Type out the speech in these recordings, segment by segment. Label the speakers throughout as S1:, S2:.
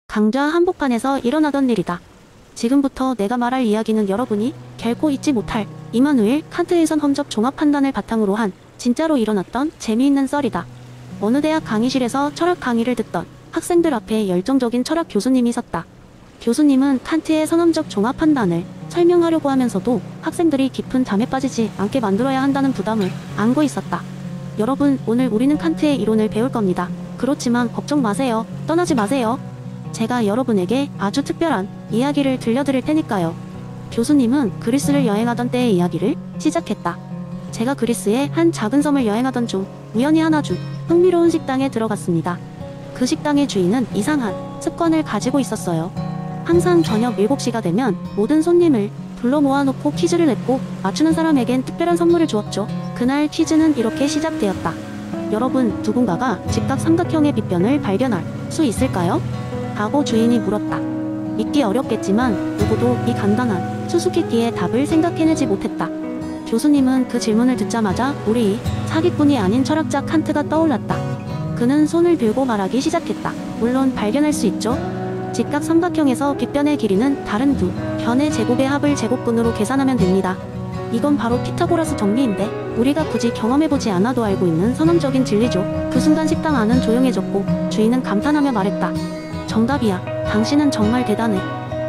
S1: 강좌 한복판에서 일어나던 일이다. 지금부터 내가 말할 이야기는 여러분이 결코 잊지 못할 이마누엘 칸트의 선험적 종합 판단을 바탕으로 한 진짜로 일어났던 재미있는 썰이다. 어느 대학 강의실에서 철학 강의를 듣던 학생들 앞에 열정적인 철학 교수님이 섰다. 교수님은 칸트의 선험적 종합 판단을 설명하려고 하면서도 학생들이 깊은 잠에 빠지지 않게 만들어야 한다는 부담을 안고 있었다. 여러분, 오늘 우리는 칸트의 이론을 배울 겁니다. 그렇지만 걱정 마세요. 떠나지 마세요. 제가 여러분에게 아주 특별한 이야기를 들려드릴 테니까요. 교수님은 그리스를 여행하던 때의 이야기를 시작했다. 제가 그리스의 한 작은 섬을 여행하던 중 우연히 하나 주 흥미로운 식당에 들어갔습니다. 그 식당의 주인은 이상한 습관을 가지고 있었어요. 항상 저녁 7시가 되면 모든 손님을 불러 모아놓고 퀴즈를 냈고 맞추는 사람에겐 특별한 선물을 주었죠. 그날 퀴즈는 이렇게 시작되었다. 여러분, 누군가가 직각 삼각형의 빗변을 발견할 수 있을까요? 하고 주인이 물었다. 믿기 어렵겠지만 누구도 이 간단한 수수께끼의 답을 생각해내지 못했다. 교수님은 그 질문을 듣자마자 우리 사기꾼이 아닌 철학자 칸트가 떠올랐다. 그는 손을 들고 말하기 시작했다. 물론 발견할 수 있죠. 직각 삼각형에서 빗변의 길이는 다른 두 변의 제곱의 합을 제곱근으로 계산하면 됩니다. 이건 바로 피타고라스 정리인데 우리가 굳이 경험해보지 않아도 알고 있는 선언적인 진리죠. 그 순간 식당 안은 조용해졌고 주인은 감탄하며 말했다. 정답이야. 당신은 정말 대단해.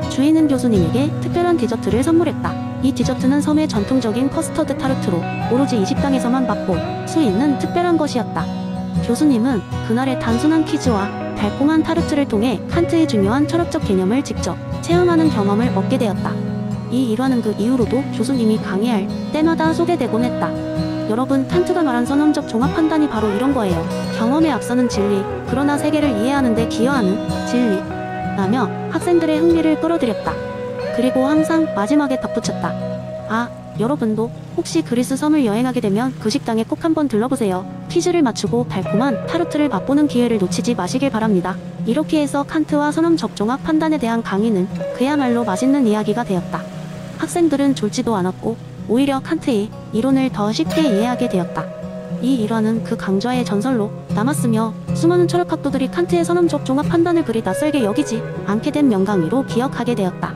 S1: 주인은 교수님에게 특별한 디저트를 선물했다. 이 디저트는 섬의 전통적인 커스터드 타르트로 오로지 이 식당에서만 맛볼 수 있는 특별한 것이었다. 교수님은 그날의 단순한 퀴즈와 달콤한 타르트를 통해 칸트의 중요한 철학적 개념을 직접 체험하는 경험을 얻게 되었다. 이 일화는 그 이후로도 교수님이 강의할 때마다 소개되곤 했다. 여러분, 칸트가 말한 선언적 종합 판단이 바로 이런 거예요. 경험에 앞서는 진리, 그러나 세계를 이해하는 데 기여하는 진리 라며 학생들의 흥미를 끌어들였다. 그리고 항상 마지막에 덧붙였다. 아, 여러분도 혹시 그리스 섬을 여행하게 되면 그 식당에 꼭 한번 들러보세요. 퀴즈를 맞추고 달콤한 타르트를 맛보는 기회를 놓치지 마시길 바랍니다. 이렇게 해서 칸트와 선언적 종합 판단에 대한 강의는 그야말로 맛있는 이야기가 되었다. 학생들은 졸지도 않았고 오히려 칸트의 이론을 더 쉽게 이해하게 되었다. 이 일화는 그 강좌의 전설로 남았으며 수많은 철학학도들이 칸트의 선언적 종합 판단을 그리 낯설게 여기지 않게 된 명강의로 기억하게 되었다.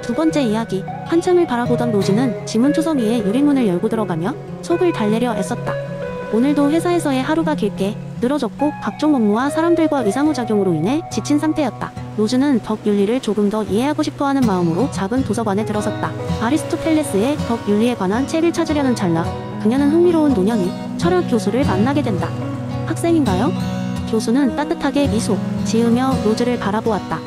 S1: 두 번째 이야기. 한참을 바라보던 로즈는 지문초성 위에 유리문을 열고 들어가며 속을 달래려 애썼다. 오늘도 회사에서의 하루가 길게 늘어졌고 각종 업무와 사람들과 의상호작용으로 인해 지친 상태였다. 로즈는 덕윤리를 조금 더 이해하고 싶어하는 마음으로 작은 도서관에 들어섰다. 아리스토텔레스의 덕윤리에 관한 책을 찾으려는 찰나 그녀는 흥미로운 노년이 철학 교수를 만나게 된다. 학생인가요? 교수는 따뜻하게 미소 지으며 로즈를 바라보았다.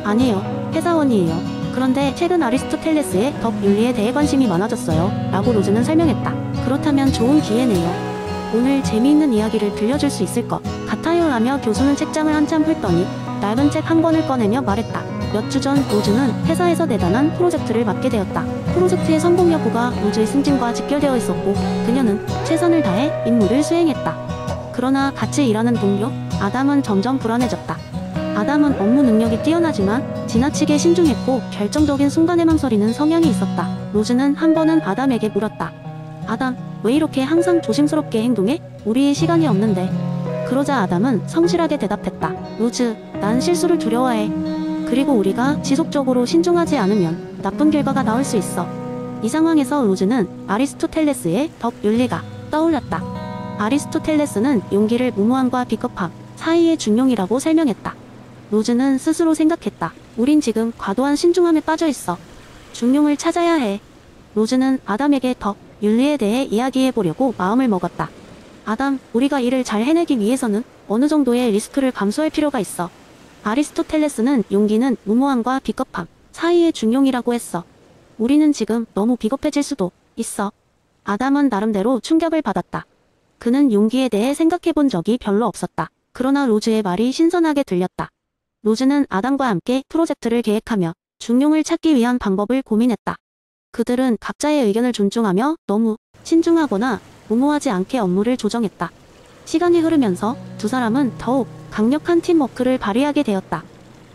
S1: 아니에요. 회사원이에요. 그런데 최근 아리스토텔레스의 덕윤리에 대해 관심이 많아졌어요. 라고 로즈는 설명했다. 그렇다면 좋은 기회네요. 오늘 재미있는 이야기를 들려줄 수 있을 것 같아요. 라며 교수는 책장을 한참 훑더니 낡은 책 한 권을 꺼내며 말했다. 몇 주 전 로즈는 회사에서 대단한 프로젝트를 맡게 되었다. 프로젝트의 성공 여부가 로즈의 승진과 직결되어 있었고 그녀는 최선을 다해 임무를 수행했다. 그러나 같이 일하는 동료 아담은 점점 불안해졌다. 아담은 업무 능력이 뛰어나지만 지나치게 신중했고 결정적인 순간에 망설이는 성향이 있었다. 로즈는 한 번은 아담에게 물었다. 아담, 왜 이렇게 항상 조심스럽게 행동해? 우리의 시간이 없는데. 그러자 아담은 성실하게 대답했다. 로즈, 난 실수를 두려워해. 그리고 우리가 지속적으로 신중하지 않으면 나쁜 결과가 나올 수 있어. 이 상황에서 로즈는 아리스토텔레스의 덕윤리가 떠올랐다. 아리스토텔레스는 용기를 무모함과 비겁함 사이의 중용이라고 설명했다. 로즈는 스스로 생각했다. 우린 지금 과도한 신중함에 빠져있어. 중용을 찾아야 해. 로즈는 아담에게 덕윤리에 대해 이야기해보려고 마음을 먹었다. 아담, 우리가 일을 잘 해내기 위해서는 어느 정도의 리스크를 감수할 필요가 있어. 아리스토텔레스는 용기는 무모함과 비겁함 사이의 중용이라고 했어. 우리는 지금 너무 비겁해질 수도 있어. 아담은 나름대로 충격을 받았다. 그는 용기에 대해 생각해본 적이 별로 없었다. 그러나 로즈의 말이 신선하게 들렸다. 로즈는 아담과 함께 프로젝트를 계획하며 중용을 찾기 위한 방법을 고민했다. 그들은 각자의 의견을 존중하며 너무 신중하거나 무모하지 않게 업무를 조정했다. 시간이 흐르면서 두 사람은 더욱 강력한 팀워크를 발휘하게 되었다.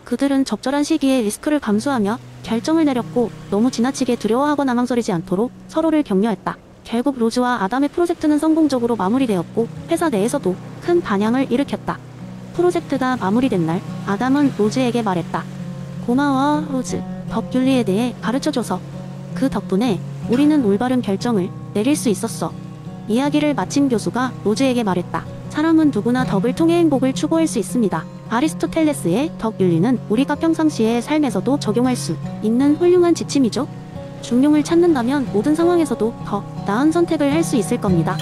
S1: 그들은 적절한 시기에 리스크를 감수하며 결정을 내렸고 너무 지나치게 두려워하거나 망설이지 않도록 서로를 격려했다. 결국 로즈와 아담의 프로젝트는 성공적으로 마무리되었고 회사 내에서도 큰 반향을 일으켰다. 프로젝트가 마무리된 날, 아담은 로즈에게 말했다. 고마워, 로즈. 덕 윤리에 대해 가르쳐줘서. 그 덕분에 우리는 올바른 결정을 내릴 수 있었어. 이야기를 마친 교수가 로즈에게 말했다. 사람은 누구나 덕을 통해 행복을 추구할 수 있습니다. 아리스토텔레스의 덕 윤리는 우리가 평상시의 삶에서도 적용할 수 있는 훌륭한 지침이죠. 중용을 찾는다면 모든 상황에서도 더 나은 선택을 할 수 있을 겁니다.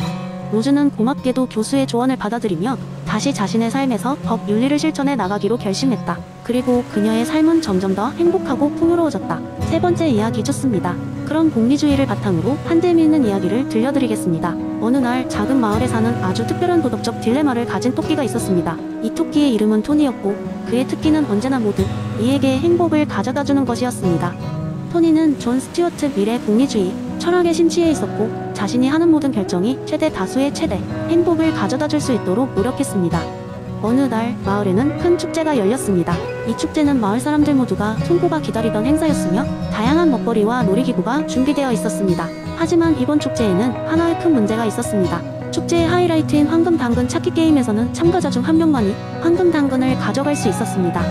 S1: 로즈는 고맙게도 교수의 조언을 받아들이며 다시 자신의 삶에서 덕 윤리를 실천해 나가기로 결심했다. 그리고 그녀의 삶은 점점 더 행복하고 풍요로워졌다. 세 번째 이야기 좋습니다. 그럼 공리주의를 바탕으로 한 재미있는 이야기를 들려드리겠습니다. 어느 날 작은 마을에 사는 아주 특별한 도덕적 딜레마를 가진 토끼가 있었습니다. 이 토끼의 이름은 토니였고 그의 특기는 언제나 모두 이에게 행복을 가져다주는 것이었습니다. 토니는 존 스튜어트 밀의 공리주의 철학에 심취해 있었고 자신이 하는 모든 결정이 최대 다수의 최대 행복을 가져다 줄 수 있도록 노력했습니다. 어느 날 마을에는 큰 축제가 열렸습니다. 이 축제는 마을 사람들 모두가 손꼽아 기다리던 행사였으며 다양한 먹거리와 놀이기구가 준비되어 있었습니다. 하지만 이번 축제에는 하나의 큰 문제가 있었습니다. 축제의 하이라이트인 황금 당근 찾기 게임에서는 참가자 중 한 명만이 황금 당근을 가져갈 수 있었습니다.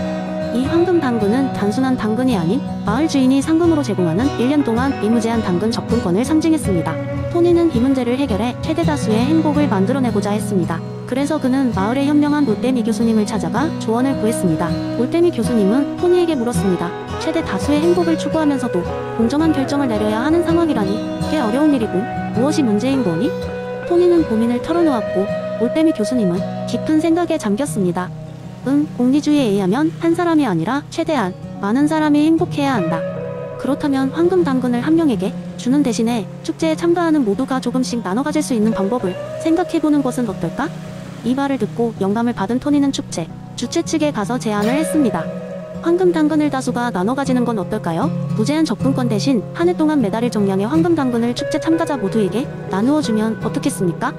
S1: 이 황금 당근은 단순한 당근이 아닌 마을 주인이 상금으로 제공하는 1년 동안 무제한 당근 접근권을 상징했습니다. 토니는 이 문제를 해결해 최대 다수의 행복을 만들어내고자 했습니다. 그래서 그는 마을에 현명한 올빼미 교수님을 찾아가 조언을 구했습니다. 올빼미 교수님은 토니에게 물었습니다. 최대 다수의 행복을 추구하면서도 공정한 결정을 내려야 하는 상황이라니 꽤 어려운 일이고 무엇이 문제인 거니? 토니는 고민을 털어놓았고 올빼미 교수님은 깊은 생각에 잠겼습니다. 공리주의에 의하면 한 사람이 아니라 최대한 많은 사람이 행복해야 한다. 그렇다면 황금 당근을 한 명에게 주는 대신에 축제에 참가하는 모두가 조금씩 나눠 가질 수 있는 방법을 생각해보는 것은 어떨까? 이 말을 듣고 영감을 받은 토니는 주최 측에 가서 제안을 했습니다. 황금 당근을 다수가 나눠 가지는 건 어떨까요? 무제한 접근권 대신 한 해 동안 매달릴 정량의 황금 당근을 축제 참가자 모두에게 나누어 주면 어떻겠습니까?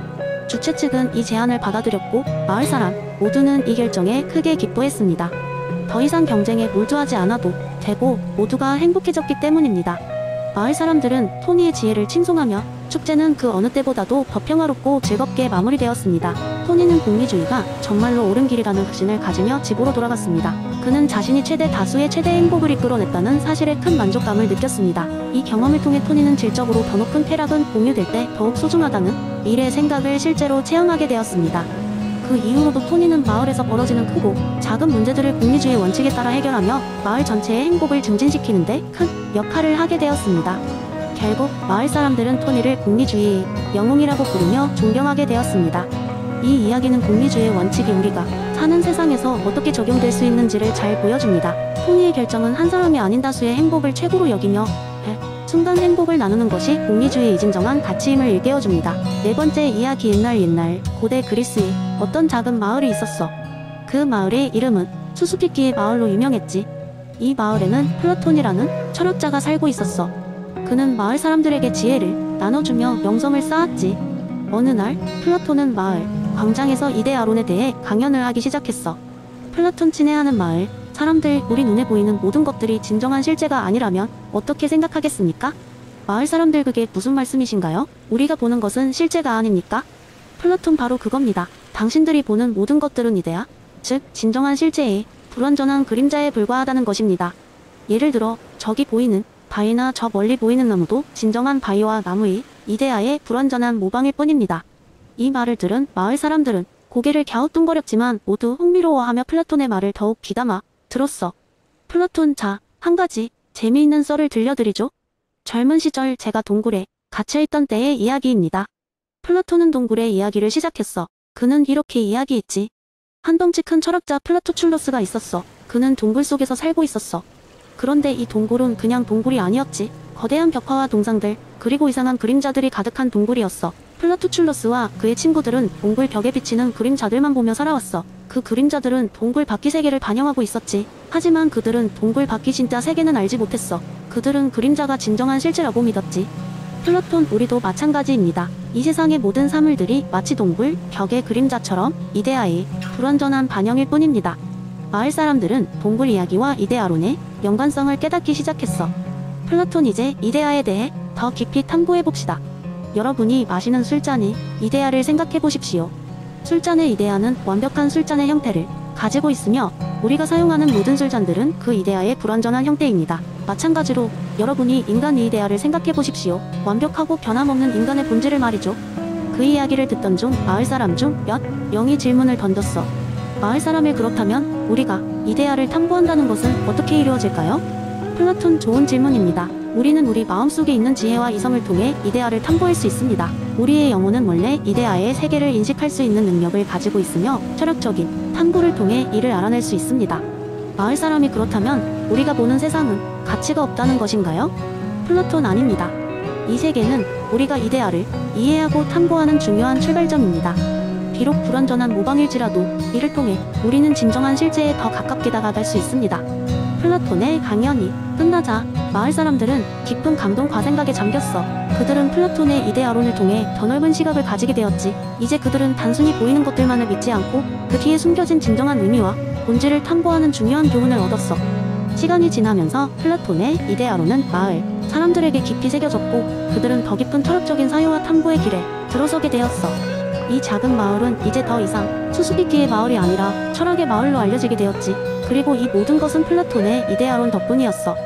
S1: 주최 측은 이 제안을 받아들였고 마을 사람 모두는 이 결정에 크게 기뻐했습니다. 더 이상 경쟁에 몰두하지 않아도 되고 모두가 행복해졌기 때문입니다. 마을 사람들은 토니의 지혜를 칭송하며 축제는 그 어느 때보다도 더 평화롭고 즐겁게 마무리되었습니다. 토니는 공리주의가 정말로 옳은 길이라는 확신을 가지며 집으로 돌아갔습니다. 그는 자신이 최대 다수의 최대 행복을 이끌어냈다는 사실에 큰 만족감을 느꼈습니다. 이 경험을 통해 토니는 질적으로 더 높은 쾌락은 공유될 때 더욱 소중하다는 미래의 생각을 실제로 체험하게 되었습니다. 그 이후로도 토니는 마을에서 벌어지는 크고 작은 문제들을 공리주의 원칙에 따라 해결하며 마을 전체의 행복을 증진시키는 데 큰 역할을 하게 되었습니다. 결국 마을 사람들은 토니를 공리주의의 영웅이라고 부르며 존경하게 되었습니다. 이 이야기는 공리주의의 원칙이 우리가 사는 세상에서 어떻게 적용될 수 있는지를 잘 보여줍니다. 토니의 결정은 한 사람이 아닌 다수의 행복을 최고로 여기며 순간 행복을 나누는 것이 공리주의의 진정한 가치임을 일깨워줍니다. 네 번째 이야기. 옛날 고대 그리스에 어떤 작은 마을이 있었어. 그 마을의 이름은 수수께끼의 마을로 유명했지. 이 마을에는 플라톤이라는 철학자가 살고 있었어. 그는 마을 사람들에게 지혜를 나눠주며 명성을 쌓았지. 어느 날 플라톤은 마을 광장에서 이데아론에 대해 강연을 하기 시작했어. 플라톤 친애하는 마을 사람들, 우리 눈에 보이는 모든 것들이 진정한 실제가 아니라면 어떻게 생각하겠습니까? 마을 사람들, 그게 무슨 말씀이신가요? 우리가 보는 것은 실제가 아닙니까? 플라톤, 바로 그겁니다. 당신들이 보는 모든 것들은 이데아, 즉 진정한 실제의 불완전한 그림자에 불과하다는 것입니다. 예를 들어 저기 보이는 바위나 저 멀리 보이는 나무도 진정한 바위와 나무의 이데아의 불완전한 모방일 뿐입니다. 이 말을 들은 마을 사람들은 고개를 갸우뚱거렸지만 모두 흥미로워하며 플라톤의 말을 더욱 귀담아 들었어. 플라톤, 자, 한 가지 재미있는 썰을 들려드리죠. 젊은 시절 제가 동굴에 갇혀있던 때의 이야기입니다. 플라톤은 동굴의 이야기를 시작했어. 그는 이렇게 이야기했지. 한 덩치 큰 철학자 플라토출로스가 있었어. 그는 동굴 속에서 살고 있었어. 그런데 이 동굴은 그냥 동굴이 아니었지. 거대한 벽화와 동상들, 그리고 이상한 그림자들이 가득한 동굴이었어. 플라토출로스와 그의 친구들은 동굴 벽에 비치는 그림자들만 보며 살아왔어. 그 그림자들은 동굴 밖의 세계를 반영하고 있었지. 하지만 그들은 동굴 밖의 진짜 세계는 알지 못했어. 그들은 그림자가 진정한 실제라고 믿었지. 플라톤, 우리도 마찬가지입니다. 이 세상의 모든 사물들이 마치 동굴 벽의 그림자처럼 이데아의 불완전한 반영일 뿐입니다. 마을 사람들은 동굴 이야기와 이데아론의 연관성을 깨닫기 시작했어. 플라톤, 이제 이데아에 대해 더 깊이 탐구해봅시다. 여러분이 마시는 술잔의 이데아를 생각해보십시오. 술잔의 이데아는 완벽한 술잔의 형태를 가지고 있으며 우리가 사용하는 모든 술잔들은 그 이데아의 불완전한 형태입니다. 마찬가지로 여러분이 인간 이데아를 생각해 보십시오. 완벽하고 변함없는 인간의 본질을 말이죠. 그 이야기를 듣던 중 마을 사람 중 몇 명이 질문을 던졌어. 마을 사람이 그렇다면 우리가 이데아를 탐구한다는 것은 어떻게 이루어질까요? 플라톤, 좋은 질문입니다. 우리는 우리 마음속에 있는 지혜와 이성을 통해 이데아를 탐구할 수 있습니다. 우리의 영혼은 원래 이데아의 세계를 인식할 수 있는 능력을 가지고 있으며 철학적인 탐구를 통해 이를 알아낼 수 있습니다. 마을 사람이 그렇다면 우리가 보는 세상은 가치가 없다는 것인가요? 플라톤, 아닙니다. 이 세계는 우리가 이데아를 이해하고 탐구하는 중요한 출발점입니다. 비록 불완전한 모방일지라도 이를 통해 우리는 진정한 실제에 더 가깝게 다가갈 수 있습니다. 플라톤의 강연이 끝나자 마을 사람들은 깊은 감동과 생각에 잠겼어. 그들은 플라톤의 이데아론을 통해 더 넓은 시각을 가지게 되었지. 이제 그들은 단순히 보이는 것들만을 믿지 않고 그 뒤에 숨겨진 진정한 의미와 본질을 탐구하는 중요한 교훈을 얻었어. 시간이 지나면서 플라톤의 이데아론은 마을 사람들에게 깊이 새겨졌고 그들은 더 깊은 철학적인 사유와 탐구의 길에 들어서게 되었어. 이 작은 마을은 이제 더 이상 수수께끼의 마을이 아니라 철학의 마을로 알려지게 되었지. 그리고 이 모든 것은 플라톤의 이데아론 덕분이었어.